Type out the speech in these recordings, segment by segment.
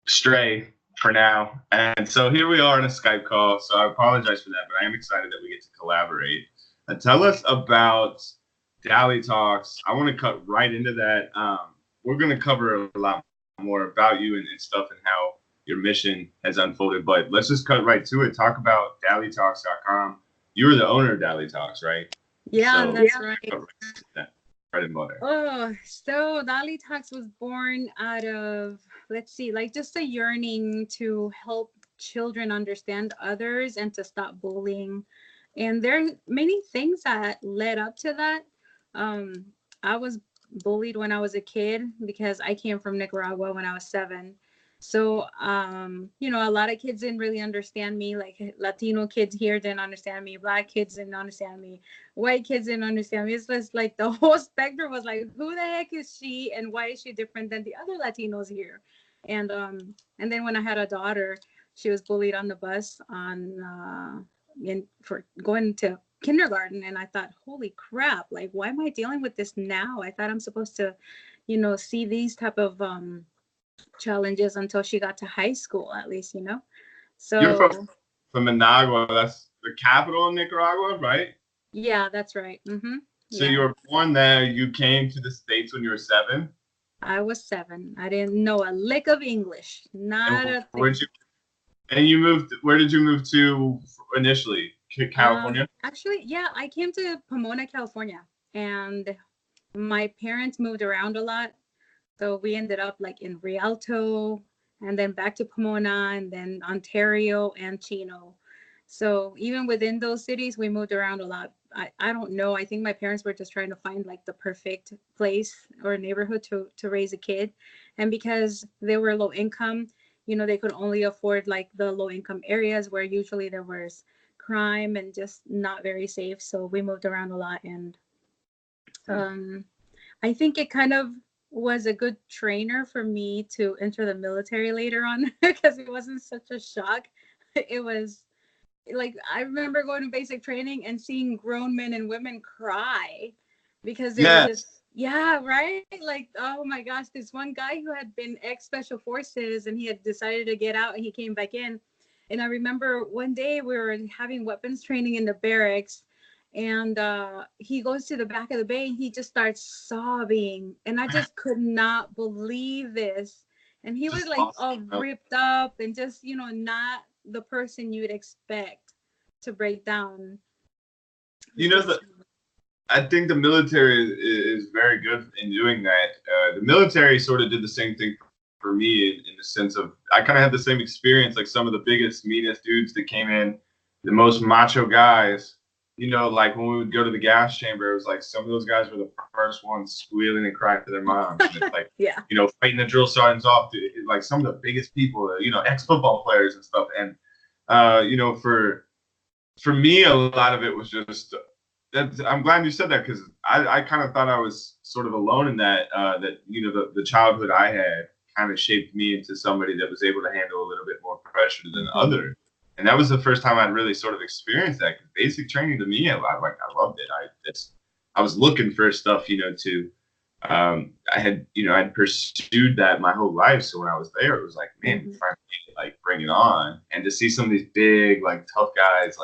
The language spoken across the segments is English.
stray for now. And so here we are on a Skype call. So I apologize for that, but I am excited that we get to collaborate. Tell us about Dali Talks. I want to cut right into that. We're going to cover a lot more about you and stuff and how your mission has unfolded. But let's just cut right to it. Talk about DaliTalks.com. You were the owner of Dali Talks, right? Yeah, that's right. Bread and butter. Oh, so Dali Talks was born out of, let's see, like just a yearning to help children understand others and to stop bullying. And there are many things that led up to that. I was bullied when I was a kid because I came from Nicaragua when I was 7. So, a lot of kids didn't really understand me. Like Latino kids here didn't understand me. Black kids didn't understand me. White kids didn't understand me. It's just like the whole spectrum was like, who the heck is she? And why is she different than the other Latinos here? And then when I had a daughter, she was bullied on the bus for going to kindergarten. And I thought, holy crap, like, why am I dealing with this now? I thought I'm supposed to, see these type of challenges until she got to high school, at least, So you're from Managua. That's the capital of Nicaragua, right? Yeah, that's right. So you were born there. You came to the States when you were 7? I was 7. I didn't know a lick of English. Not a thing. And you moved, where did you move to initially? California? Actually, yeah, I came to Pomona, California. And my parents moved around a lot. So we ended up like in Rialto and then back to Pomona and then Ontario and Chino. So even within those cities, we moved around a lot. I don't know. I think my parents were just trying to find like the perfect place or neighborhood to raise a kid. And because they were low income, they could only afford like the low income areas where usually there was crime and just not very safe. So we moved around a lot. And I think it kind of was a good trainer for me to enter the military later on because it wasn't such a shock. It was like, I remember going to basic training and seeing grown men and women cry because they were just, right? Like, oh my gosh, this one guy who had been ex-special forces and he had decided to get out and he came back in. And I remember one day we were having weapons training in the barracks and he goes to the back of the bay and he just starts sobbing. And I just could not believe this. And he was like all ripped up and just, not the person you would expect to break down. I think the military is very good in doing that. The military sort of did the same thing for me in the sense of I kind of had the same experience, like some of the biggest, meanest dudes that came in, the most macho guys. Like when we would go to the gas chamber, it was like some of those guys were the first ones squealing and crying to their moms. And it's like, fighting the drill sergeants off, like some of the biggest people, ex-football players and stuff. And, for me, a lot of it was just, I'm glad you said that because I kind of thought I was sort of alone in that, the childhood I had kind of shaped me into somebody that was able to handle a little bit more pressure than others. And that was the first time I'd really sort of experienced that. Cause basic training to me, I loved it. I was looking for stuff, I had pursued that my whole life. So when I was there, it was like, man, finally, bring it on. And to see some of these big, tough guys,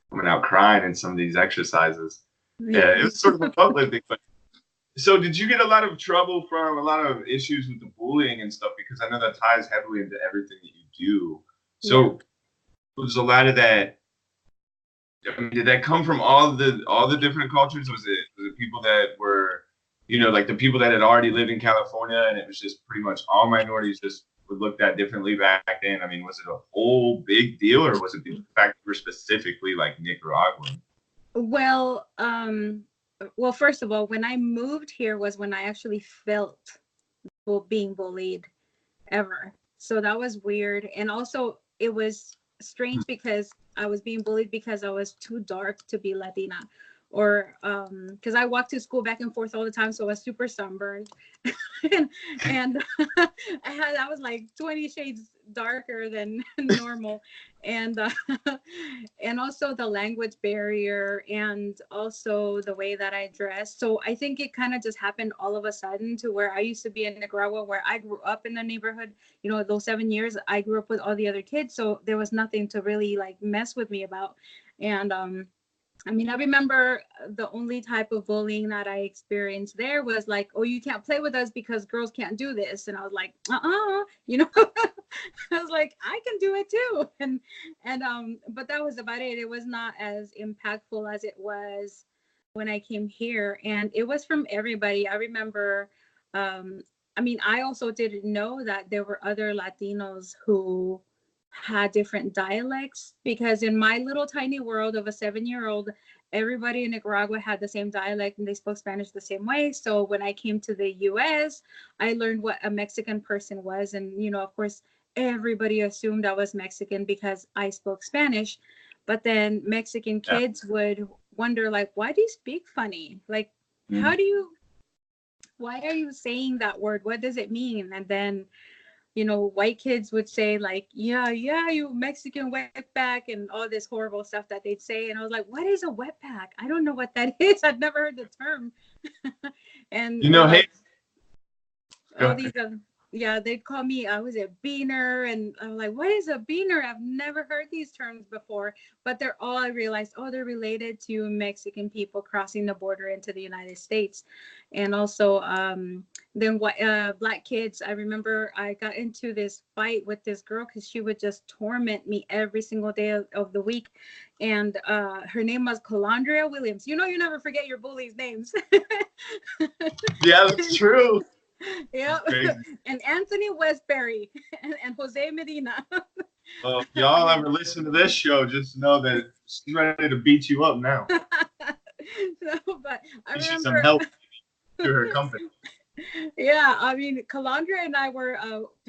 coming out crying in some of these exercises. Yeah, it was sort of a uplifting. But so did you get a lot of trouble from a lot of issues with the bullying and stuff? Because I know that ties heavily into everything that you do. So was a lot of that. I mean, did that come from all the different cultures? Was it people that were, like the people that had already lived in California, and it was just pretty much all minorities just were looked at differently back then? I mean, was it a whole big deal, or was it the fact that we're specifically like Nicaraguan? Well, first of all, when I moved here was when I actually felt being bullied ever. So that was weird, and also it was strange because I was being bullied because I was too dark to be Latina, or because I walked to school back and forth all the time, so I was super sunburned. And I was like 20 shades darker than normal, and and also the language barrier, and also the way that I dress. So I think it kind of just happened all of a sudden, to where I used to be in Nicaragua, where I grew up in the neighborhood. You know, those 7 years I grew up with all the other kids, so there was nothing to really like mess with me about. And I mean, I remember the only type of bullying that I experienced there was like, oh, you can't play with us because girls can't do this. And I was like, you know, I was like, I can do it too. But that was about it. It was not as impactful as it was when I came here. And it was from everybody. I remember, I mean, I also didn't know that there were other Latinos who had different dialects, because in my little tiny world of a 7-year-old, everybody in Nicaragua had the same dialect and they spoke Spanish the same way. So when I came to the US, I learned what a Mexican person was. And, you know, of course, everybody assumed I was Mexican because I spoke Spanish. But then Mexican kids would wonder, like, why do you speak funny? Like, why are you saying that word? What does it mean? And then, you know, white kids would say like, yeah, you Mexican wetback, and all this horrible stuff that they'd say. And I was like, what is a wetback? I don't know what that is. I've never heard the term. And You know, hey, all these, yeah, they'd call me, I was a beaner. And I'm like, what is a beaner? I've never heard these terms before. But they're all, I realized, oh, they're related to Mexican people crossing the border into the United States. And also, then what, black kids, I remember I got into this fight with this girl because she would just torment me every single day of the week. And her name was Calandria Williams. You know, you never forget your bullies' names. Yeah, that's true. Yeah. And Anthony Westbury and Jose Medina. Well, if y'all ever listen to this show, just know that she's ready to beat you up now. No, but I She's remember some help to her company. Yeah, I mean, Calandra and I were,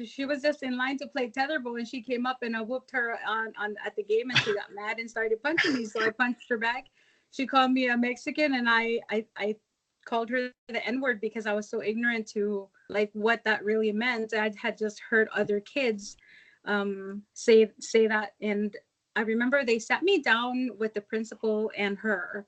she was just in line to play tetherball, and she came up and I whooped her on at the game, and she got mad and started punching me. So I punched her back. She called me a Mexican, and I called her the N-word because I was so ignorant to like what that really meant. I had just heard other kids say that. And I remember they sat me down with the principal and her,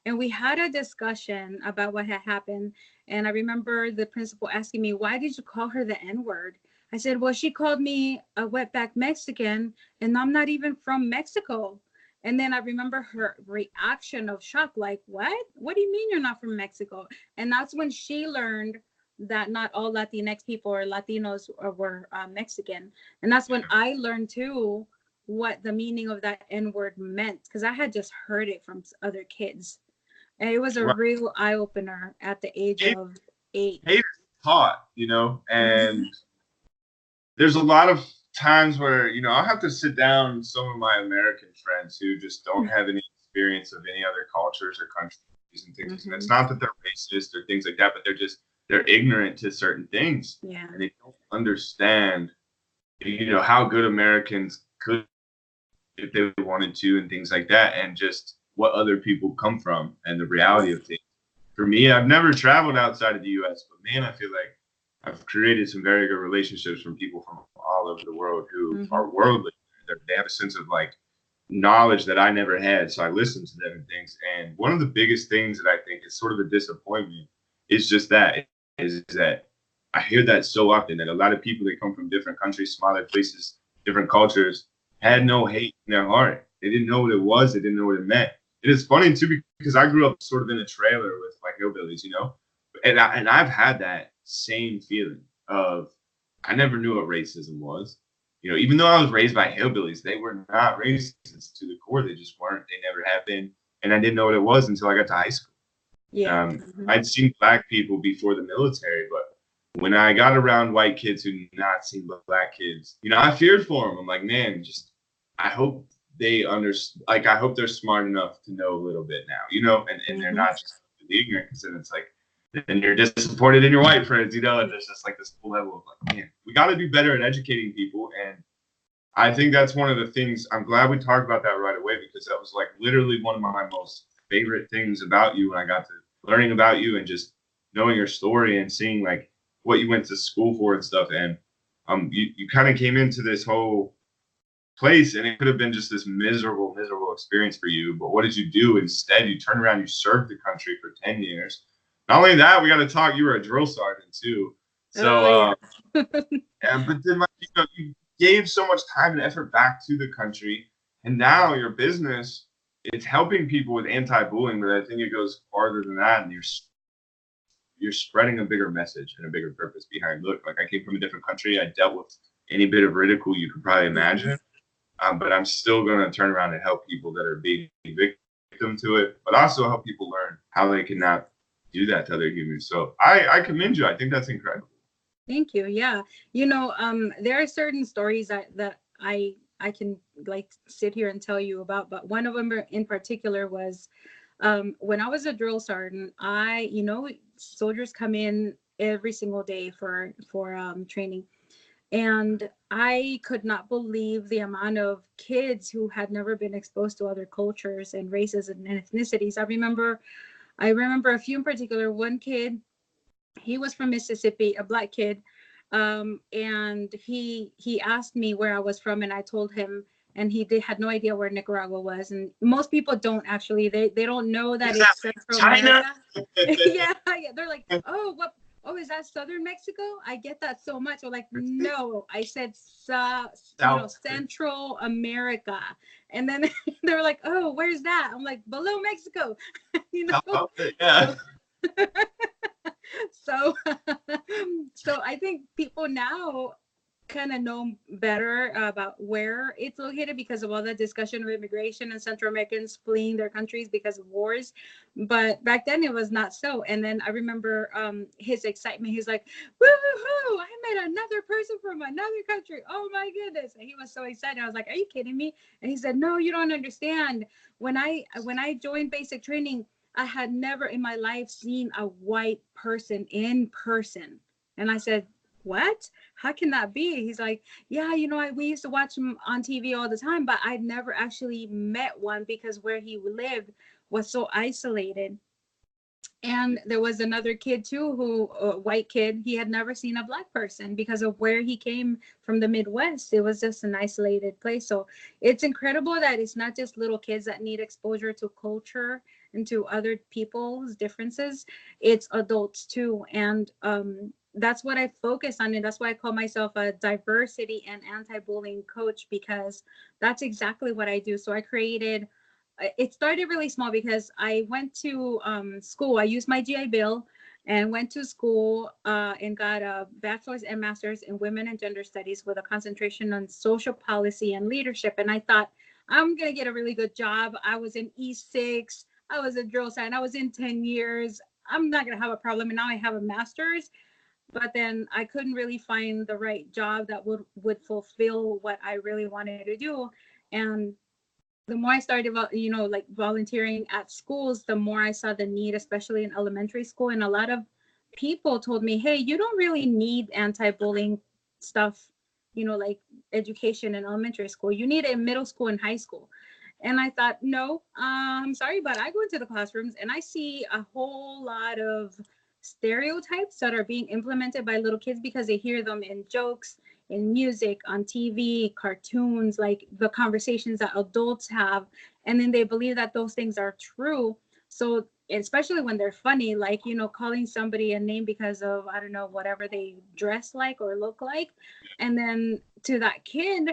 and we had a discussion about what had happened. And I remember the principal asking me, why did you call her the N-word? I said, well, she called me a wetback Mexican, and I'm not even from Mexico. And then I remember her reaction of shock, like, what? What do you mean you're not from Mexico? And that's when she learned that not all Latinx people or Latinos were Mexican. And that's when I learned too what the meaning of that N-word meant, because I had just heard it from other kids. And it was a real eye-opener at the age of 8. Hate is taught, you know, and there's a lot of times where, you know, I'll have to sit down with some of my American friends who just don't have any experience of any other cultures or countries and things. And it's not that they're racist or things like that, but they're ignorant to certain things. Yeah. And they don't understand, you know, how good Americans could if they wanted to and things like that, and just what other people come from and the reality of things. For me, I've never traveled outside of the U.S., but man, I feel like I've created some very good relationships from people from all over the world who are worldly. They have a sense of like knowledge that I never had, so I listen to them and things. And one of the biggest things that I think is sort of a disappointment is just that I hear that so often, that a lot of people that come from different countries, smaller places, different cultures, had no hate in their heart. They didn't know what it was. They didn't know what it meant. It is funny too, because I grew up sort of in a trailer with like hillbillies, you know, and I've had that same feeling of I never knew what racism was. You know, even though I was raised by hillbillies, they were not racist to the core. They just weren't. They never have been. And I didn't know what it was until I got to high school. Yeah. I'd seen black people before the military, but when I got around white kids who did not see black kids, you know, I feared for them. I'm like, man, just I hope they understand. Like, I hope they're smart enough to know a little bit now, you know, and they're not just ignorant. Because then it's like, then you're disappointed in your white friends, you know, and there's just like this whole level of like, man, we got to do better at educating people. And I think that's one of the things. I'm glad we talked about that right away, because that was like literally one of my most favorite things about you when I got to learning about you and just knowing your story and seeing like what you went to school for and stuff. And you kind of came into this whole place and it could have been just this miserable experience for you. But what did you do instead? You turned around, you served the country for 10 years. Not only that, we got to talk, you were a drill sergeant too. So, and, but then like, you gave so much time and effort back to the country. And now your business, it's helping people with anti-bullying, but I think it goes farther than that. And you're spreading a bigger message and a bigger purpose behind. Look, like I came from a different country. I dealt with any bit of ridicule you could probably imagine. But I'm still going to turn around and help people that are being victim to it, but also help people learn how they can not do that to other humans. So I commend you. I think that's incredible. Thank you. Yeah. There are certain stories that I can like sit here and tell you about, but one of them in particular was when I was a drill sergeant. Soldiers come in every single day for training. And I could not believe the amount of kids who had never been exposed to other cultures and races and ethnicities. I remember a few in particular. One kid, he was from Mississippi, a Black kid, and he asked me where I was from, and I told him, and had no idea where Nicaragua was. And most people don't actually. They don't know that it's Central China. America. Yeah, they're like, oh, what? Oh, is that Southern Mexico? I get that so much. I'm like, no, I said Central America. And then they were like, oh, where's that? I'm like, below Mexico. Yeah. So I think people now kind of know better about where it's located because of all the discussion of immigration and Central Americans fleeing their countries because of wars. But back then it was not so. And then I remember his excitement. He's like, woo-hoo, I met another person from another country. Oh my goodness. And he was so excited. I was like, are you kidding me? And he said, no, you don't understand. When I joined basic training, I had never in my life seen a white person in person. And I said, what? How can that be? He's like, yeah, we used to watch him on TV all the time, but I'd never actually met one because where he lived was so isolated. And there was another kid too, a white kid, he had never seen a Black person because of where he came from, the Midwest. It was just an isolated place. So it's incredible that it's not just little kids that need exposure to culture and to other people's differences. It's adults too. And that's what I focus on. And that's why I call myself a diversity and anti-bullying coach, because that's exactly what I do. So it started really small because I went to school. I used my GI Bill and went to school and got a bachelor's and master's in women and gender studies with a concentration on social policy and leadership. And I thought, I'm going to get a really good job. I was in E6. I was a drill sergeant. I was in 10 years. I'm not going to have a problem. And now I have a master's. But then I couldn't really find the right job that would fulfill what I really wanted to do. And the more I started, like volunteering at schools, the more I saw the need, especially in elementary school. And a lot of people told me, hey, you don't really need anti-bullying stuff, like education in elementary school. You need it in middle school and high school. And I thought, no, I'm sorry, but I go into the classrooms and I see a whole lot of stereotypes that are being implemented by little kids because they hear them in jokes, in music, on TV, cartoons, like the conversations that adults have. And then they believe that those things are true. So especially when they're funny, like, calling somebody a name because of, I don't know, whatever they dress like or look like. And then to that kid,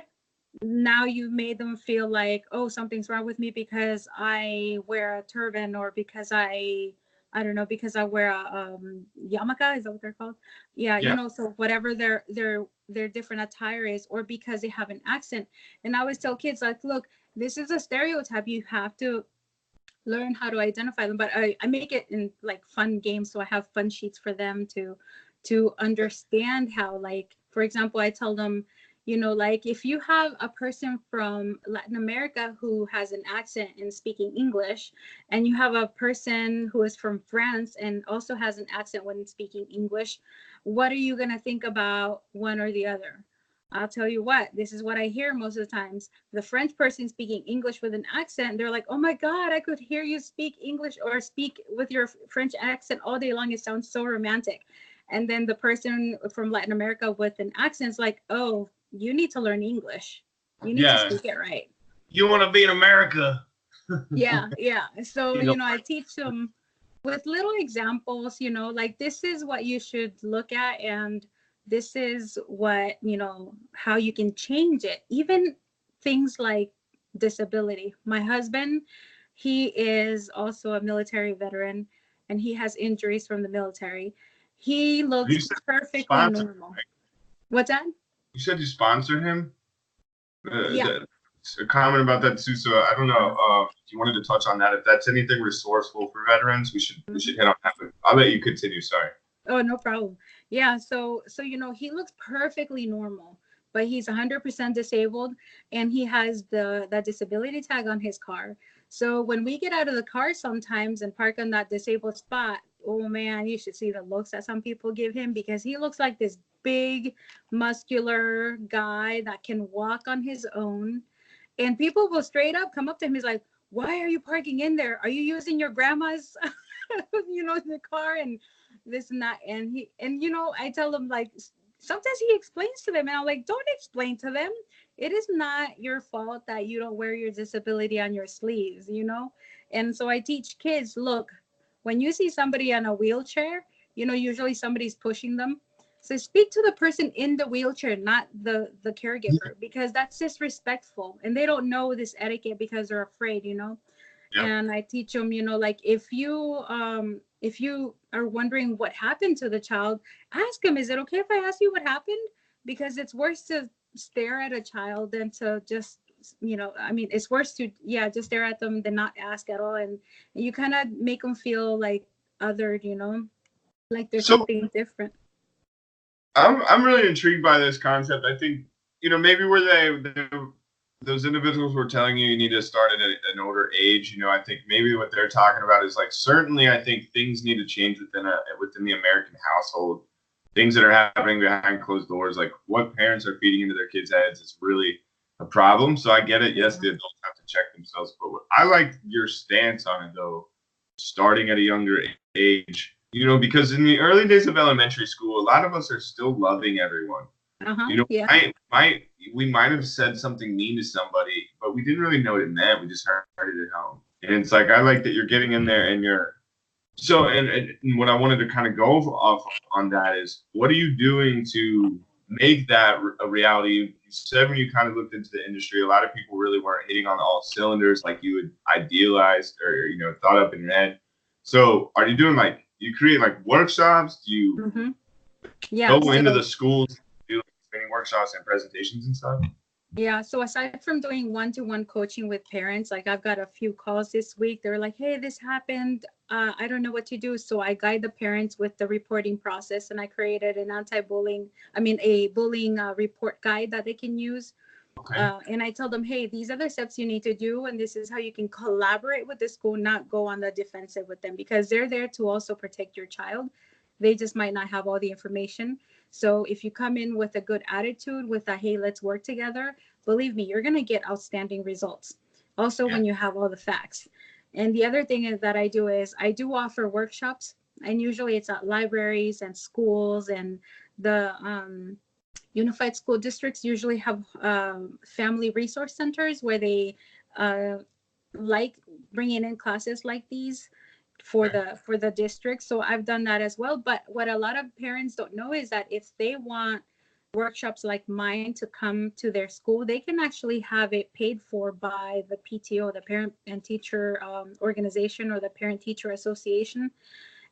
now you've made them feel like, oh, something's wrong with me because I wear a turban, or because I don't know, because I wear a yarmulke, is that what they're called? Yeah. So whatever their different attire is, or because they have an accent. And I always tell kids, like, look, this is a stereotype. You have to learn how to identify them. But I make it in like fun games. So I have fun sheets for them to understand how, like, for example, I tell them, like if you have a person from Latin America who has an accent in speaking English, and you have a person who is from France and also has an accent when speaking English, what are you going to think about one or the other? I'll tell you what, this is what I hear most of the times. The French person speaking English with an accent, they're like, oh my God, I could hear you speak English or speak with your French accent all day long. It sounds so romantic. And then the person from Latin America with an accent is like, oh, you need to learn English. You need to Yeah. speak it right. You want to be in America. Yeah, yeah. So, You know, I teach them with little examples, like this is what you should look at, and this is what, how you can change it. Even things like disability. My husband, he is also a military veteran and he has injuries from the military. He you looks said perfectly sponsor, normal. What's that? you said you sponsored him. Yeah. A comment about that too. So I don't know if you wanted to touch on that. If that's anything resourceful for veterans, we should hit on that. But I'll let you continue. Sorry. Oh, no problem. Yeah, so he looks perfectly normal, but he's 100% disabled, and he has that disability tag on his car. So when we get out of the car sometimes and park on that disabled spot, oh man, you should see the looks that some people give him, because he looks like this big, muscular guy that can walk on his own. And people will straight up come up to him. He's like, "Why are you parking in there? Are you using your grandma's, the car?" And this and that. And I tell him, like, sometimes he explains to them, and I'm like, don't explain to them. It is not your fault that you don't wear your disability on your sleeves. And so I teach kids, look, when you see somebody on a wheelchair, usually somebody's pushing them. So speak to the person in the wheelchair, not the caregiver, because that's disrespectful, and they don't know this etiquette because they're afraid. Yeah. And I teach them, like, if you are wondering what happened to the child, ask them, is it okay if I ask you what happened? Because it's worse to stare at a child than to just, it's worse to, just stare at them than not ask at all. And you kind of make them feel like othered, like there's So something different. I'm really intrigued by this concept. I think maybe where those individuals were telling you need to start at an older age. I think maybe what they're talking about is like, certainly I think things need to change within the American household. Things that are happening behind closed doors, like what parents are feeding into their kids' heads, is really a problem. So I get it. Yes, the adults have to check themselves, but I like your stance on it though, starting at a younger age. Because in the early days of elementary school, a lot of us are still loving everyone. Yeah. We might have said something mean to somebody, but we didn't really know what it meant. We just heard it at home. And it's like, I like that you're getting in there and you're so, and what I wanted to kind of go off on that is, what are you doing to make that a reality? You said when you kind of looked into the industry, a lot of people really weren't hitting on all cylinders like you had idealized or, thought up in your head. So are you doing you create workshops? Do you go into the schools, do training workshops and presentations and stuff? Yeah. So aside from doing one-to-one coaching with parents, like I've got a few calls this week. They're like, hey, this happened. I don't know what to do. So I guide the parents with the reporting process, and I created an a bullying report guide that they can use. Okay. And I tell them, hey, these are the steps you need to do, and this is how you can collaborate with the school, not go on the defensive with them, because they're there to also protect your child. They just might not have all the information. So if you come in with a good attitude, with a, hey, let's work together, believe me, you're going to get outstanding results. Also, when you have all the facts. And the other thing is that I do offer workshops, and usually it's at libraries and schools, and the unified school districts usually have family resource centers where they like bringing in classes like these for the district. So I've done that as well. But what a lot of parents don't know is that if they want workshops like mine to come to their school, they can actually have it paid for by the PTO, the parent and teacher organization, or the parent teacher association.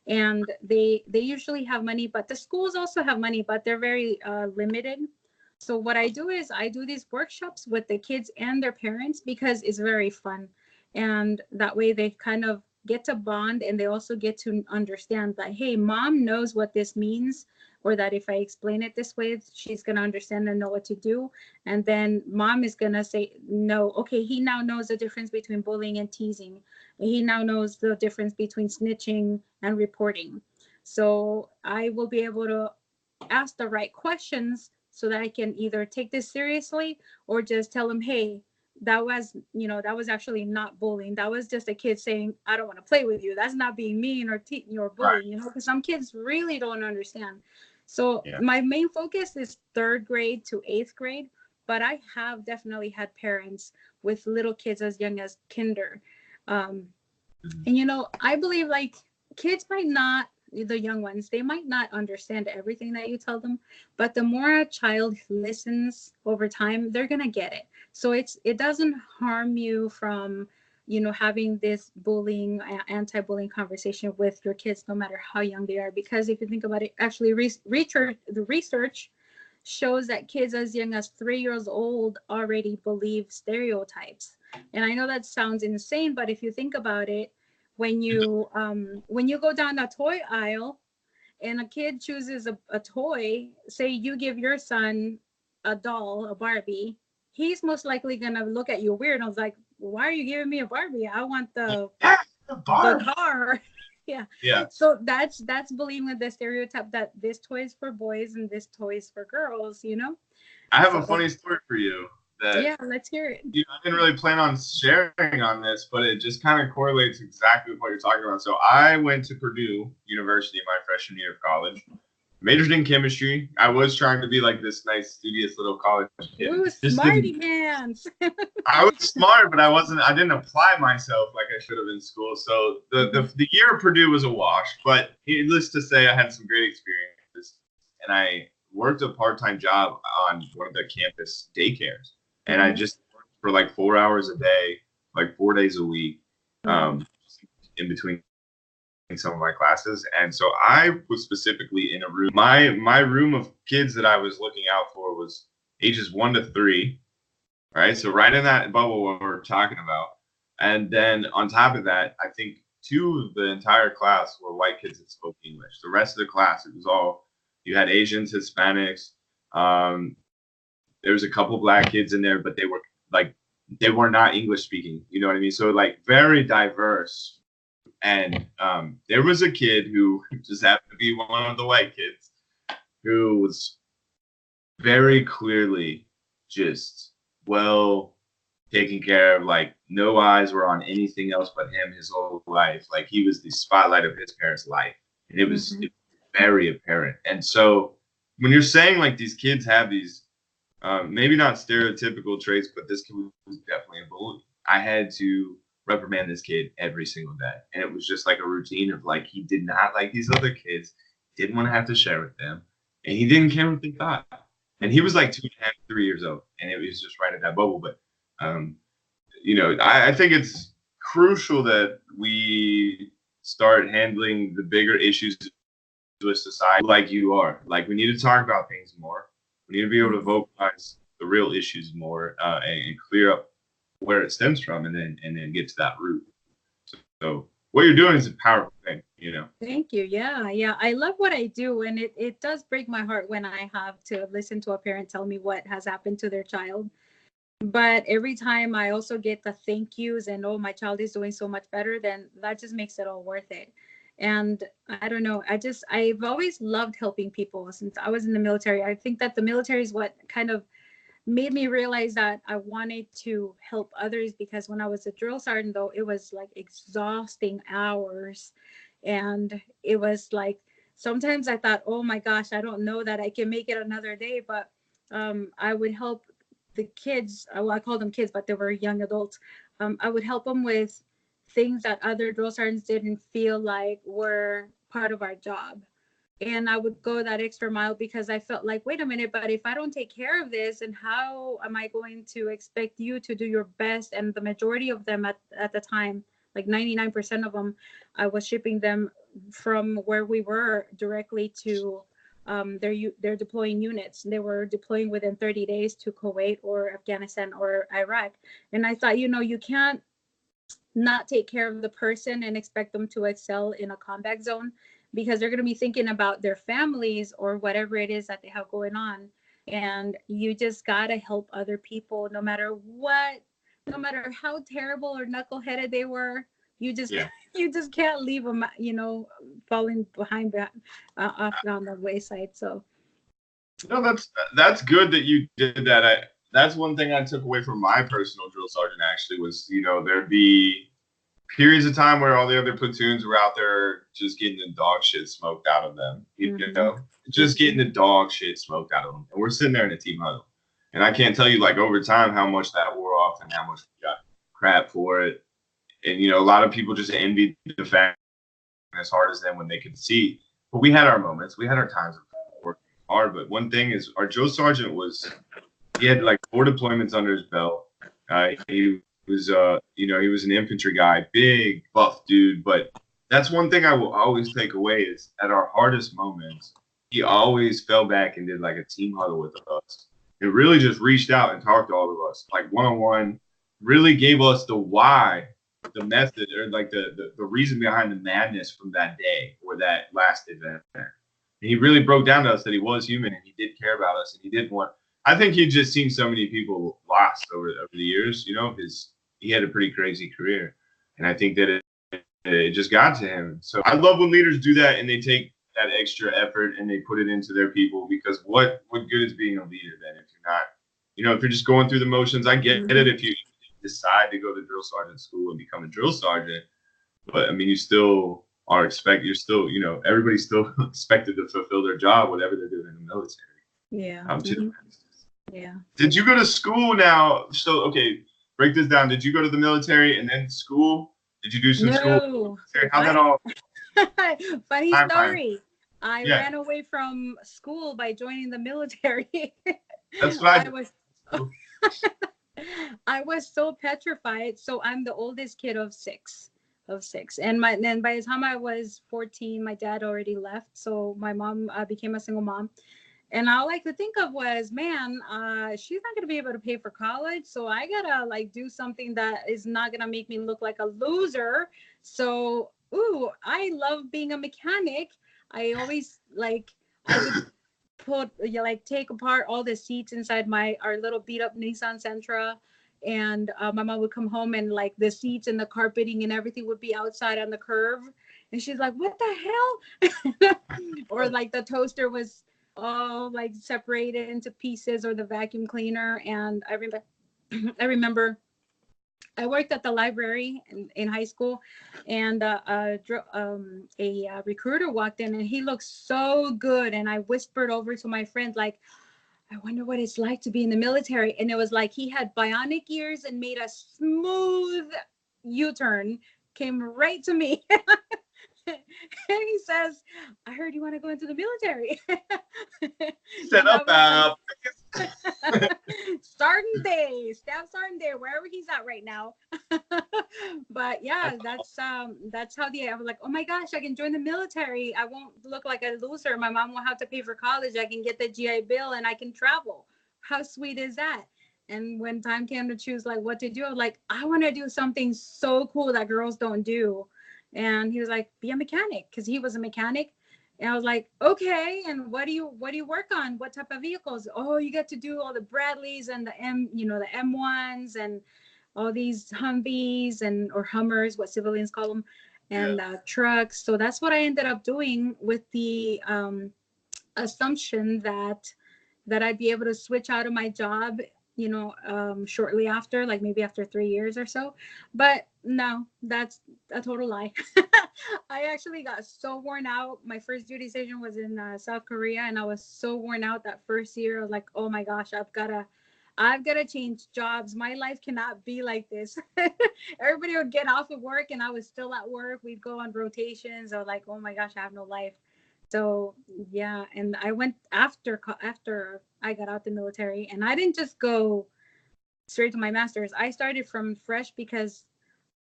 And they usually have money, but the schools also have money, but they're very limited. So what I do is I do these workshops with the kids and their parents, because it's very fun. And that way they kind of get to bond, and they also get to understand that, hey, mom knows what this means, or that if I explain it this way, she's going to understand and know what to do. And then mom is going to say, no, okay, he now knows the difference between bullying and teasing. He now knows the difference between snitching and reporting. So I will be able to ask the right questions so that I can either take this seriously or just tell them, hey, that was, that was actually not bullying. That was just a kid saying, I don't want to play with you. That's not being mean or Right. bullying, because some kids really don't understand. So Yeah. my main focus is third grade to eighth grade, but I have definitely had parents with little kids as young as kinder. Um, Mhm. and I believe like kids might not, the young ones, they might not understand everything that you tell them, but the more a child listens over time, they're gonna get it. So it doesn't harm you from having this bullying, anti-bullying conversation with your kids, no matter how young they are. Because if you think about it, actually, the research shows that kids as young as 3 years old already believe stereotypes. And I know that sounds insane, but if you think about it, when you go down a toy aisle and a kid chooses a toy, say you give your son a doll, a Barbie, he's most likely gonna look at you weird. I was like, why are you giving me a Barbie? I want Yeah, the car. Yeah. yeah. So that's believing the stereotype that this toy is for boys and this toy is for girls. I have a So funny story for you that yeah, let's hear it. I didn't really plan on sharing on this, but it just kind of correlates exactly with what you're talking about. So I went to Purdue University my freshman year of college, majored in chemistry. I was trying to be like this nice, studious little college kid. Ooh, Just smarty didn't. pants. I was smart, but I didn't apply myself like I should have in school. So the year at Purdue was a wash. But needless to say, I had some great experiences, and I worked a part-time job on one of the campus daycares, and I just worked for like 4 hours a day, like 4 days a week, um, in between some of my classes. And so I was specifically in a room. My room of kids that I was looking out for was ages 1 to 3. Right. So right in that bubble what we're talking about. And then on top of that, I think 2 of the entire class were white kids that spoke English. The rest of the class, it was all, you had Asians, Hispanics. Um, there was a couple black kids in there, but they were not English speaking. You know what I mean? So like very diverse. And there was a kid who just happened to be one of the white kids who was very clearly just well taken care of. Like no eyes were on anything else but him his whole life. Like he was the spotlight of his parents' life, and it was very apparent. And so when you're saying like these kids have these maybe not stereotypical traits, but this kid was definitely a bully. I had to reprimand this kid every single day, and it was just like a routine of like he did not like these other kids, didn't want to have to share with them, and he didn't care what they thought. And he was like 2.5, 3 years old, and it was just right at that bubble. But um, I think it's crucial that we start handling the bigger issues with society like you are. Like we need to talk about things more. We need to be able to vocalize the real issues more, and clear up where it stems from, and then get to that root. So what you're doing is a powerful thing. Thank you. Yeah, yeah. I love what I do, and it does break my heart when I have to listen to a parent tell me what has happened to their child. But every time I also get the thank yous and, oh, my child is doing so much better, then that just makes it all worth it. And I don't know, I've always loved helping people since I was in the military. I think that the military is what kind of made me realize that I wanted to help others, because when I was a drill sergeant, though, it was like exhausting hours. And it was like sometimes I thought, oh my gosh, I don't know that I can make it another day. But I would help the kids. Well, I call them kids, but they were young adults. I would help them with things that other drill sergeants didn't feel like were part of our job. And I would go that extra mile because I felt like, wait a minute, but if I don't take care of this, and how am I going to expect you to do your best? And the majority of them at the time, like 99% of them, I was shipping them from where we were directly to their deploying units. They were deploying within 30 days to Kuwait or Afghanistan or Iraq. And I thought, you can't not take care of the person and expect them to excel in a combat zone, because they're going to be thinking about their families or whatever it is that they have going on. And you just got to help other people no matter what, no matter how terrible or knuckleheaded they were. You just you just can't leave them falling behind off on the wayside. So No, that's good that you did that. That's one thing I took away from my personal drill sergeant actually was, there'd be periods of time where all the other platoons were out there just getting the dog shit smoked out of them. Just getting the dog shit smoked out of them. And we're sitting there in a team huddle. And I can't tell you like over time how much that wore off and how much we got crap for it. And a lot of people just envied the fact as hard as them when they could see. But we had our moments. We had our times of working hard. But one thing is our drill sergeant he had like 4 deployments under his belt. He was he was an infantry guy, big buff dude. But that's one thing I will always take away is at our hardest moments, he always fell back and did like a team huddle with us. It really just reached out and talked to all of us, like one-on-one, really gave us the why, the method, or like the reason behind the madness from that day or that last event. And he really broke down to us that he was human and he did care about us and he didn't want. I think he'd just seen so many people lost over the years, because he had a pretty crazy career, and I think that it just got to him. So I love when leaders do that and they take that extra effort and they put it into their people, because what good is being a leader then if you're not, if you're just going through the motions? I get it if you decide to go to drill sergeant school and become a drill sergeant, but I mean, you still are you're still, everybody's still expected to fulfill their job, whatever they're doing in the military. Yeah. Yeah. Did you go to school now? So, okay, break this down. Did you go to the military and then school? Did you do some school? How'd that all? Funny story. I ran away from school by joining the military. That's what I was so petrified. So I'm the oldest kid of six. And then by the time I was 14, my dad already left. So my mom became a single mom. And all I could think of was, man, she's not going to be able to pay for college. So I got to like do something that is not going to make me look like a loser. So, I love being a mechanic. I always I would take apart all the seats inside our little beat up Nissan Sentra. And my mom would come home and like the seats and the carpeting and everything would be outside on the curve. And she's like, what the hell? Or like the toaster was all like separated into pieces, or the vacuum cleaner. And I remember I worked at the library in high school, and a recruiter walked in and he looked so good. And I whispered over to my friend, like, I wonder what it's like to be in the military. And it was like he had bionic ears and made a smooth U-turn, came right to me. And he says, I heard you want to go into the military. Set up. Sergeant Day, Staff Sergeant Day, wherever he's at right now. But yeah, that's how I was like, oh my gosh, I can join the military. I won't look like a loser. My mom won't have to pay for college. I can get the GI Bill and I can travel. How sweet is that? And when time came to choose like what to do, I was like, I want to do something so cool that girls don't do. And he was like, be a mechanic, because he was a mechanic. And I was like, okay. And what do you work on? What type of vehicles? Oh, you get to do all the Bradleys and the the M1s and all these Humvees or Hummers, what civilians call them, and trucks. So that's what I ended up doing, with the assumption that I'd be able to switch out of my job, shortly after, like maybe after 3 years or so. But no, that's a total lie. I actually got so worn out. My first duty station was in South Korea, and I was so worn out that first year. I was like, oh my gosh, I've got to change jobs. My life cannot be like this. Everybody would get off of work and I was still at work. We'd go on rotations. I was like, oh my gosh, I have no life. So yeah, and I went after I got out the military, and I didn't just go straight to my master's. I started from fresh, because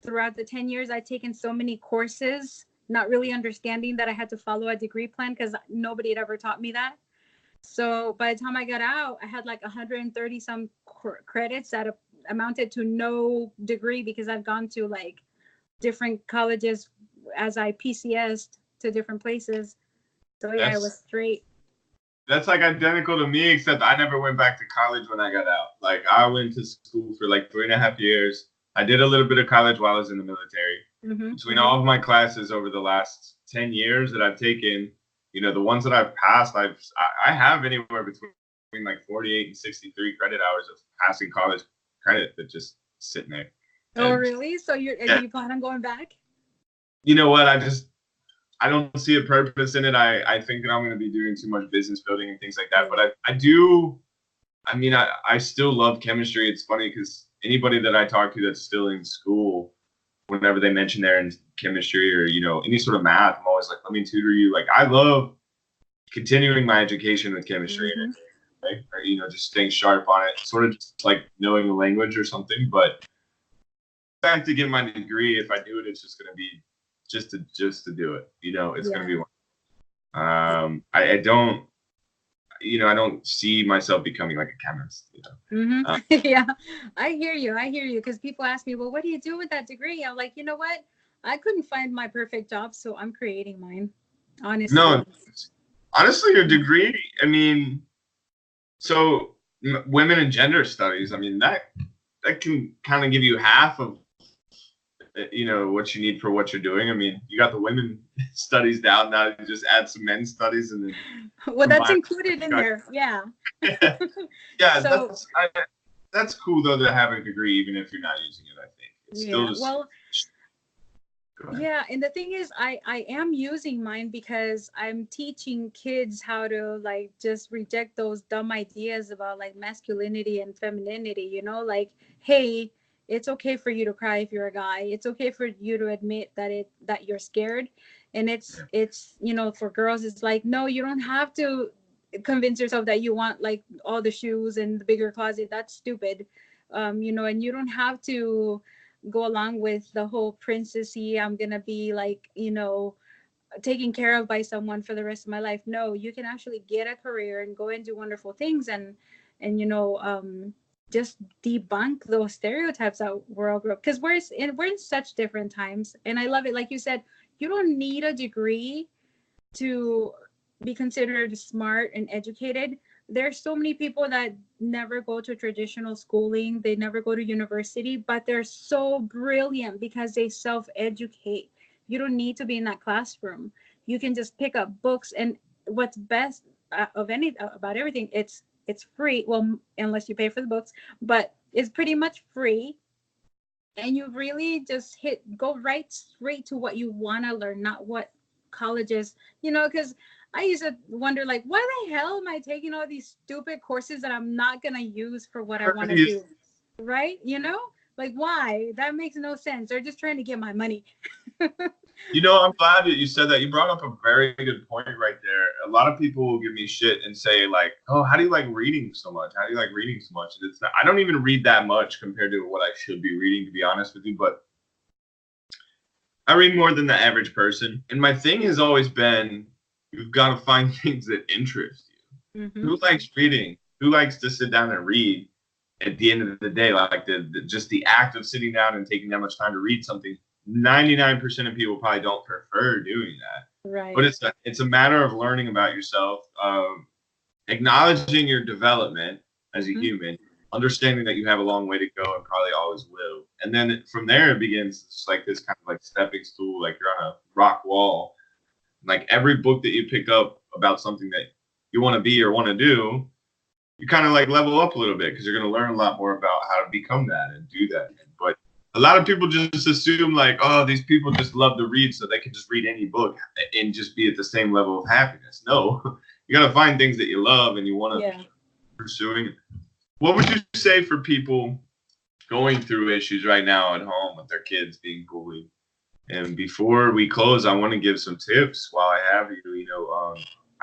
throughout the 10 years I'd taken so many courses, not really understanding that I had to follow a degree plan, because nobody had ever taught me that. So by the time I got out, I had like 130 some credits that amounted to no degree, because I've gone to like different colleges as I PCS'd to different places. So yeah, I was straight. That's like identical to me, except I never went back to college when I got out. Like I went to school for like 3.5 years. I did a little bit of college while I was in the military. Between all of my classes over the last 10 years that I've taken, The ones that I've passed, I have anywhere between like 48 and 63 credit hours of passing college credit that just sitting there. Oh, really? So do you plan on going back? You know what? I don't see a purpose in it. I think that I'm going to be doing too much business building and things like that. But I do. I mean, I still love chemistry. It's funny because anybody that I talk to that's still in school, whenever they mention they're in chemistry or, any sort of math, I'm always like, let me tutor you. Like, I love continuing my education with chemistry, right? Or, just staying sharp on it, sort of just like knowing a language or something. But back to get my degree, if I do it, it's just going to be just to do it. It's going to be one. I don't. I don't see myself becoming like a chemist. Yeah, I hear you. Because people ask me, well, what do you do with that degree? I'm like, you know what? I couldn't find my perfect job, so I'm creating mine. Honestly. No, honestly, your degree. I mean, so women and gender studies. I mean, that can kind of give you half of what you need for what you're doing. I mean, you got the women studies down, now you just add some men's studies and then well, that's included in there. Yeah. Yeah. So, that's cool though to have a degree even if you're not using it. I think it's still just, yeah, and the thing is I am using mine because I'm teaching kids how to like just reject those dumb ideas about like masculinity and femininity, like, hey, it's okay for you to cry if you're a guy. It's okay for you to admit that you're scared. And it's for girls, it's like, no, you don't have to convince yourself that you want like all the shoes and the bigger closet. That's stupid. And you don't have to go along with the whole princessy, I'm gonna be like, taken care of by someone for the rest of my life. No, you can actually get a career and go and do wonderful things and just debunk those stereotypes that we're all grew up, because we're in such different times. And I love it. Like you said, you don't need a degree to be considered smart and educated. There's so many people that never go to traditional schooling, they never go to university, but they're so brilliant because they self-educate. You don't need to be in that classroom. You can just pick up books. And what's best about everything, it's free. Well, unless you pay for the books, but it's pretty much free. And you really just go right straight to what you want to learn, not what colleges, because I used to wonder, like, why the hell am I taking all these stupid courses that I'm not going to use for what I want to do? Right? Like, why? That makes no sense. They're just trying to get my money. I'm glad that you said that. You brought up a very good point right there. A lot of people will give me shit and say like, oh, how do you like reading so much? How do you like reading so much? And it's not, I don't even read that much compared to what I should be reading, to be honest with you. But I read more than the average person. And my thing has always been, you've got to find things that interest you. Mm-hmm. Who likes reading? Who likes to sit down and read? At the end of the day, like just the act of sitting down and taking that much time to read something, 99% of people probably don't prefer doing that. Right. But it's a matter of learning about yourself, acknowledging your development as a human, understanding that you have a long way to go and probably always will. And then from there, it begins just like this kind of like stepping stool, like you're on a rock wall. Like every book that you pick up about something that you want to be or want to do, you kind of like level up a little bit because you're going to learn a lot more about how to become that and do that. But a lot of people just assume like, oh, these people just love to read, so they can just read any book and just be at the same level of happiness. No, you got to find things that you love and you want to pursuing. What would you say for people going through issues right now at home with their kids being bullied? And before we close, I want to give some tips while I have you.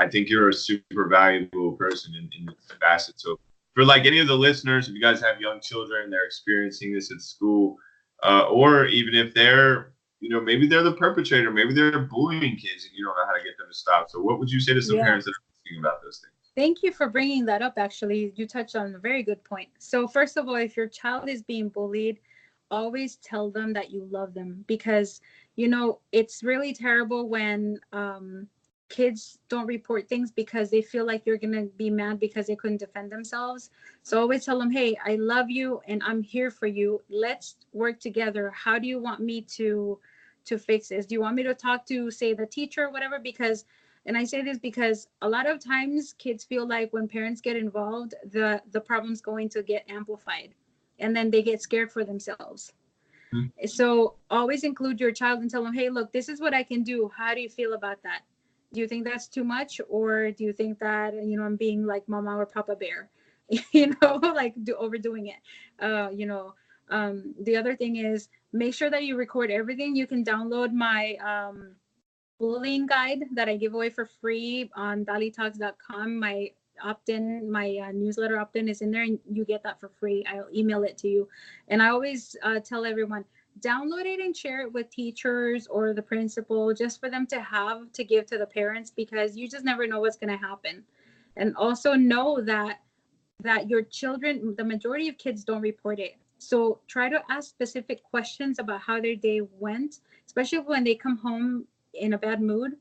I think you're a super valuable person in this facet. So for like any of the listeners, if you guys have young children, they're experiencing this at school, or even if they're, maybe they're the perpetrator, maybe they're bullying kids and you don't know how to get them to stop. So what would you say to some parents that are thinking about those things? Thank you for bringing that up. Actually, you touched on a very good point. So first of all, if your child is being bullied, always tell them that you love them, because, it's really terrible when kids don't report things because they feel like you're going to be mad because they couldn't defend themselves. So always tell them, hey, I love you and I'm here for you. Let's work together. How do you want me to fix this? Do you want me to talk to, say, the teacher or whatever? Because And I say this because a lot of times kids feel like when parents get involved, the problem's going to get amplified, and then they get scared for themselves. Mhm. So always include your child and tell them, hey, look, this is what I can do. How do you feel about that? Do you think that's too much? Or do you think that, I'm being like mama or papa bear, like overdoing it? The other thing is make sure that you record everything. You can download my bullying guide that I give away for free on dalitalks.com. My opt-in, my newsletter opt-in is in there, and you get that for free. I'll email it to you. And I always tell everyone, download it and share it with teachers or the principal, just for them to have to give to the parents, because you just never know what's going to happen. And also know that your children, the majority of kids don't report it. So try to ask specific questions about how their day went, especially when they come home in a bad mood.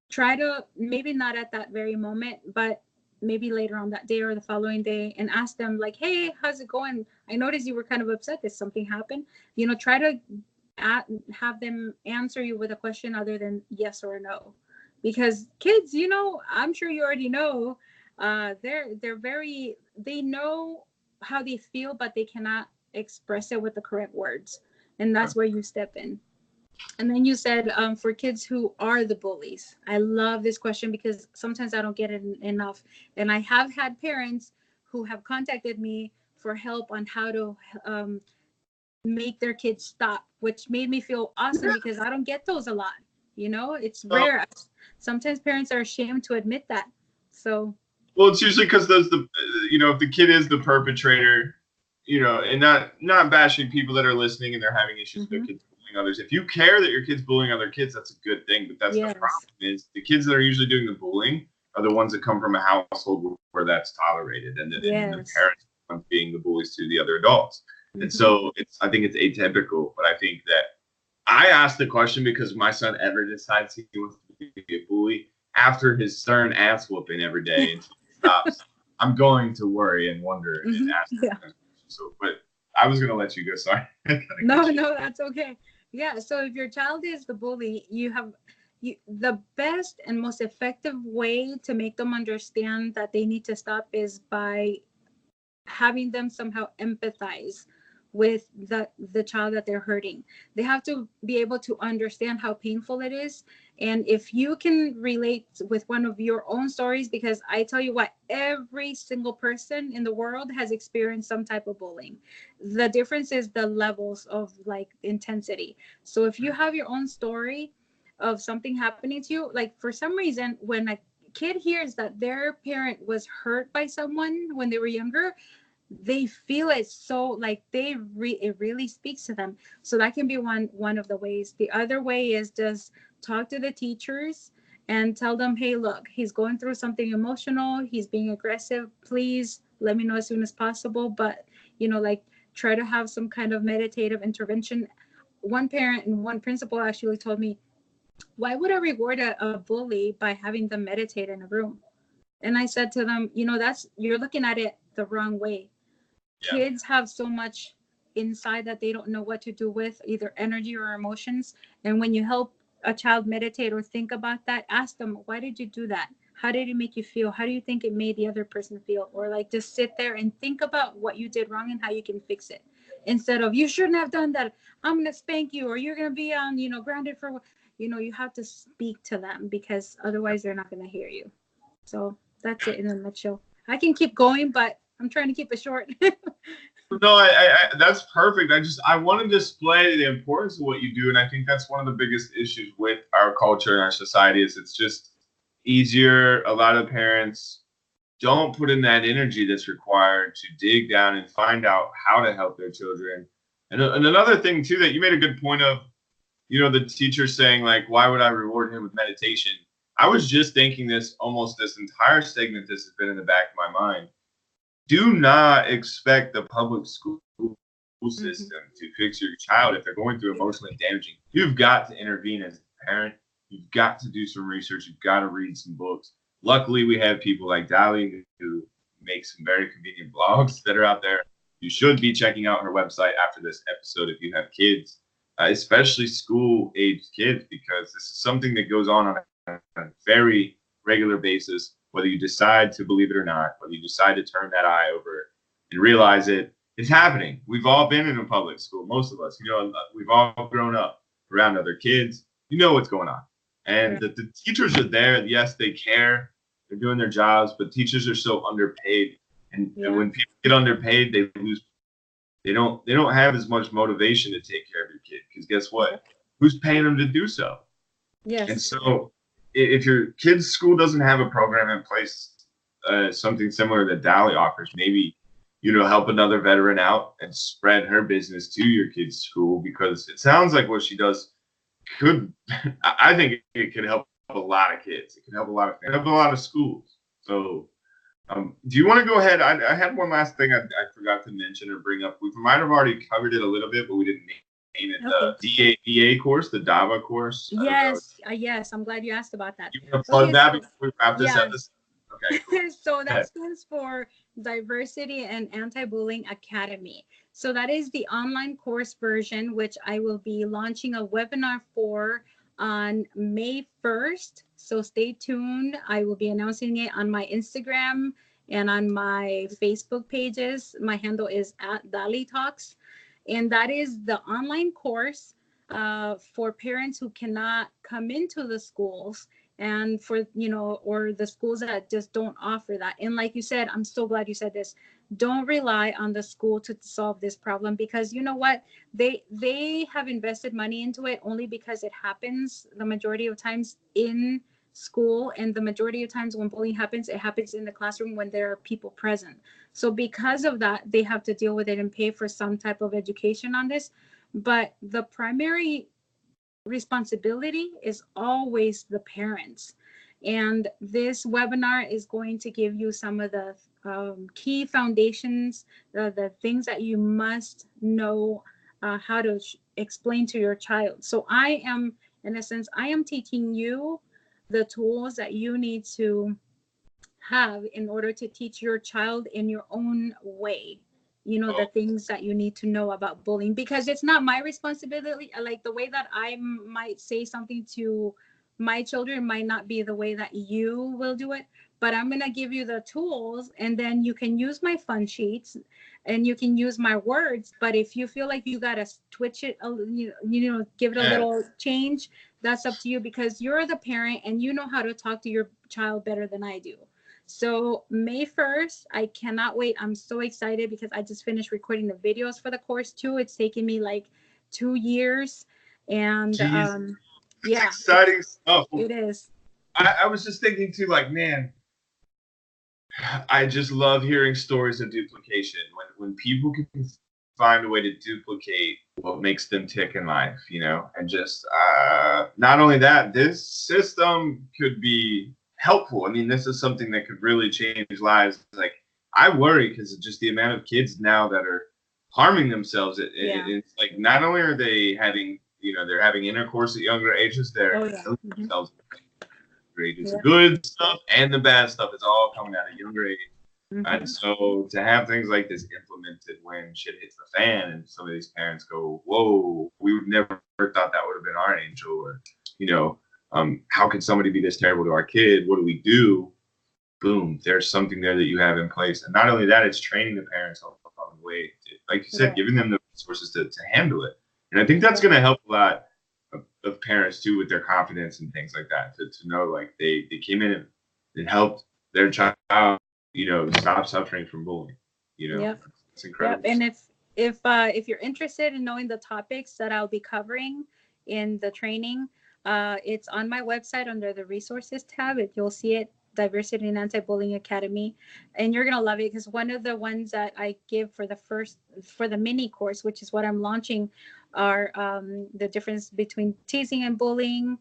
Try to, maybe not at that very moment, but maybe later on that day or the following day, and ask them like, hey, how's it going? I noticed you were kind of upset. Did something happen? Try to have them answer you with a question other than yes or no, because kids, I'm sure you already know, they know how they feel, but they cannot express it with the correct words, and that's where you step in. And then you said, for kids who are the bullies. I love this question because sometimes I don't get it enough. And I have had parents who have contacted me for help on how to make their kids stop, which made me feel awesome because I don't get those a lot. It's rare. Sometimes parents are ashamed to admit that. So. Well, it's usually because if the kid is the perpetrator, and not bashing people that are listening and they're having issues with their kids bullying others. If you care that your kid's bullying other kids, that's a good thing. But that's the problem, is the kids that are usually doing the bullying are the ones that come from a household where that's tolerated, and the parents are being the bullies to the other adults. And so I think it's atypical, but I think that I asked the question because my son ever decides he wants to be a bully after his stern ass whooping every day until he stops. I'm going to worry and wonder and ask. So, but I was going to let you go. Sorry. No, that's okay. Yeah. So if your child is the bully, the best and most effective way to make them understand that they need to stop is by having them somehow empathize with the child that they're hurting. They have to be able to understand how painful it is. And if you can relate with one of your own stories, because I tell you what, every single person in the world has experienced some type of bullying. The difference is the levels of like intensity. So if you have your own story of something happening to you, like for some reason, when a kid hears that their parent was hurt by someone when they were younger, they feel it, so like it really speaks to them. So that can be one of the ways. The other way is just talk to the teachers and tell them, hey, look, he's going through something emotional, he's being aggressive, please let me know as soon as possible. But try to have some kind of meditative intervention. One parent and one principal actually told me, why would I reward a bully by having them meditate in a room? And I said to them, you're looking at it the wrong way. Kids have so much inside that they don't know what to do with, either energy or emotions. And when you help a child meditate or think about that, ask them, why did you do that? How did it make you feel? How do you think it made the other person feel? Or like just sit there and think about what you did wrong and how you can fix it. Instead of, you shouldn't have done that, I'm going to spank you, or you're going to be on, grounded for, you have to speak to them, because otherwise they're not going to hear you. So that's it in a nutshell. I can keep going, but I'm trying to keep it short. No, I that's perfect. I want to display the importance of what you do, and I think that's one of the biggest issues with our culture and our society is it's just easier. A lot of parents don't put in that energy that's required to dig down and find out how to help their children. And another thing too, that you made a good point of, the teacher saying like, why would I reward him with meditation? I was just thinking this almost this entire segment. This has been in the back of my mind. Do not expect the public school system to fix your child if they're going through emotionally damaging. You've got to intervene as a parent. You've got to do some research. You've got to read some books. Luckily, we have people like Dali who make some very convenient blogs that are out there. You should be checking out her website after this episode if you have kids, especially school-aged kids, because this is something that goes on a very regular basis, whether you decide to believe it or not, whether you decide to turn that eye over and realize it's happening. We've all been in a public school, most of us. We've all grown up around other kids. You know what's going on. And the teachers are there. Yes, they care. They're doing their jobs, but teachers are so underpaid. And when people get underpaid, they lose. They don't have as much motivation to take care of your kid, because guess what? Who's paying them to do so? Yes. And so if your kid's school doesn't have a program in place, something similar that Dali offers, maybe, help another veteran out and spread her business to your kid's school, because it sounds like what she does I think it could help a lot of kids. It could help a lot of schools. So do you want to go ahead? I had one last thing I forgot to mention or bring up. We might have already covered it a little bit, but we didn't name it. The DAVA course, the DAVA course. Yes, yes. I'm glad you asked about that. You want to plug that before we wrap this up? Okay. Cool. So that stands for Diversity and Anti-Bullying Academy. So that is the online course version, which I will be launching a webinar for on May 1st. So stay tuned. I will be announcing it on my Instagram and on my Facebook pages. My handle is @Dali Talks. And that is the online course for parents who cannot come into the schools, and for, or the schools that just don't offer that. And like you said, I'm so glad you said this. Don't rely on the school to solve this problem, because you know what? They have invested money into it only because it happens the majority of times in school. And the majority of times when bullying happens, it happens in the classroom when there are people present. So because of that, they have to deal with it and pay for some type of education on this. But the primary responsibility is always the parents. And this webinar is going to give you some of the key foundations, the things that you must know how to explain to your child. So I am teaching you the tools that you need to have in order to teach your child in your own way, the things that you need to know about bullying, because it's not my responsibility. Like the way that I might say something to my children might not be the way that you will do it, but I'm going to give you the tools, and then you can use my fun sheets and you can use my words. But if you feel like you got to twitch it, give it a little change, that's up to you, because you're the parent and you know how to talk to your child better than I do. So May 1st, I cannot wait. I'm so excited because I just finished recording the videos for the course too. It's taken me like 2 years. And yeah, exciting stuff. It is. I was just thinking too, like, man, I just love hearing stories of duplication. When people can find a way to duplicate what makes them tick in life, and just not only that, this system could be helpful. I mean, this is something that could really change lives. Like, I worry because of just the amount of kids now that are harming themselves. It's like, not only are they having, they're having intercourse at younger ages, they're themselves at younger ages. The good stuff and the bad stuff is all coming out at younger age. And so to have things like this implemented when shit hits the fan, and some of these parents go, whoa, we would never thought that would have been our angel, or, how could somebody be this terrible to our kid? What do we do? Boom, there's something there that you have in place. And not only that, it's training the parents along the way. Like you said, giving them the resources to handle it. And I think that's going to help a lot of parents too, with their confidence and things like that, to know like they came in and helped their child, stop suffering from bullying. It's incredible. Yep. And if you're interested in knowing the topics that I'll be covering in the training, it's on my website under the resources tab. You'll see it, Diversity and Anti-Bullying Academy, and you're gonna love it, because one of the ones that I give for the mini course, which is what I'm launching, are the difference between teasing and bullying,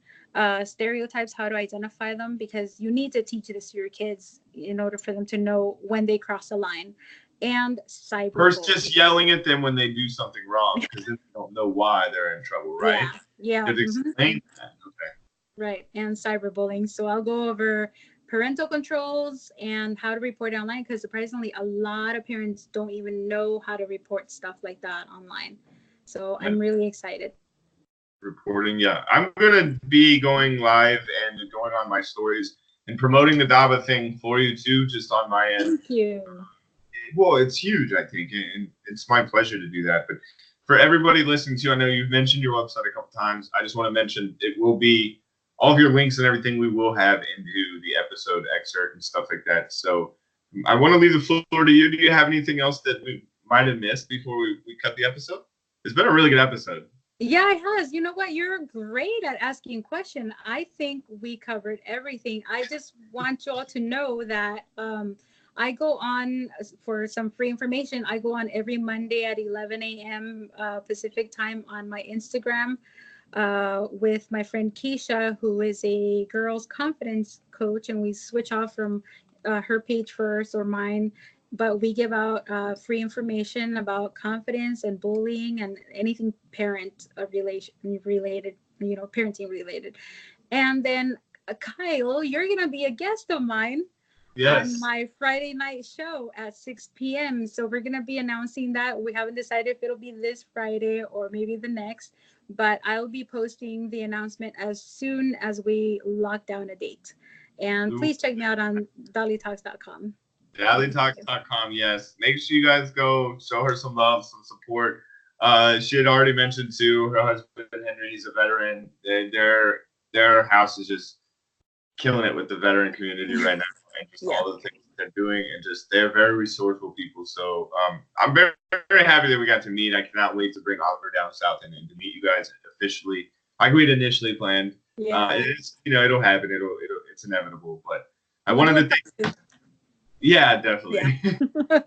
stereotypes, how to identify them, because you need to teach this to your kids in order for them to know when they cross a line. And cyber. First, just yelling at them when they do something wrong, because then they don't know why they're in trouble, right? Yeah. Explain that. Okay. Right, and cyberbullying. So I'll go over parental controls and how to report online, because surprisingly, a lot of parents don't even know how to report stuff like that online. So I'm really excited. Reporting, yeah. I'm gonna be going live and going on my stories and promoting the DABA thing for you too, just on my end. Thank you. Well, it's huge, I think, and it's my pleasure to do that. But for everybody listening to, I know you've mentioned your website a couple times. I just want to mention it will be all of your links and everything we will have into the episode excerpt and stuff like that. So I want to leave the floor to you. Do you have anything else that we might have missed before we cut the episode? It's been a really good episode. Yeah, it has. You know what? You're great at asking questions. I think we covered everything. I just want you all to know that I go on for some free information. I go on every Monday at 11 a.m. Pacific time on my Instagram with my friend Keisha, who is a girls' confidence coach, and we switch off from her page first or mine. But we give out free information about confidence and bullying and anything parent related, parenting related. And then Kyle, you're gonna be a guest of mine. Yes. On my Friday night show at 6 p.m. So we're gonna be announcing that. We haven't decided if it'll be this Friday or maybe the next, but I'll be posting the announcement as soon as we lock down a date. And please check me out on dalitalks.com. DaliTalks.com, yes. Make sure you guys go show her some love, some support. She had already mentioned too, her husband Henry, he's a veteran. Their house is just killing it with the veteran community right now, and just all the things they're doing, and just they're very resourceful people. So I'm very, very happy that we got to meet. I cannot wait to bring Oliver down south and to meet you guys officially, like we'd initially planned. Yeah. It's it'll happen. It's inevitable. But I wanted to thank. Yeah, definitely. Yeah.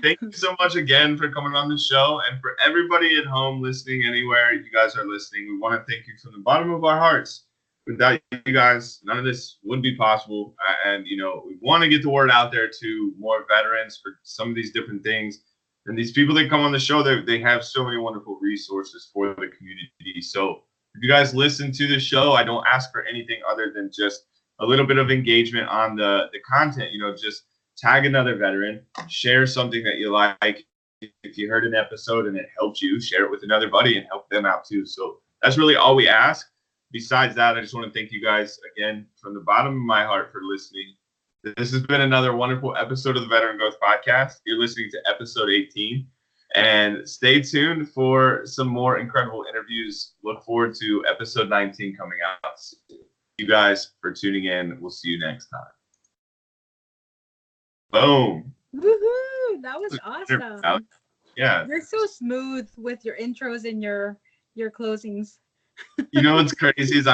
Thank you so much again for coming on the show, and for everybody at home listening anywhere you guys are listening. We want to thank you from the bottom of our hearts. Without you guys, none of this would be possible. And we want to get the word out there to more veterans for some of these different things. And these people that come on the show, they have so many wonderful resources for the community. So if you guys listen to the show, I don't ask for anything other than just a little bit of engagement on the content. Just tag another veteran, share something that you like. If you heard an episode and it helped you, share it with another buddy and help them out too. So that's really all we ask. Besides that, I just want to thank you guys again from the bottom of my heart for listening. This has been another wonderful episode of the Veteran Growth Podcast. You're listening to episode 18. And stay tuned for some more incredible interviews. Look forward to episode 19 coming out soon. Thank you guys for tuning in. We'll see you next time. Boom. Woohoo! That was awesome. Yeah. You're so smooth with your intros and your closings. What's crazy is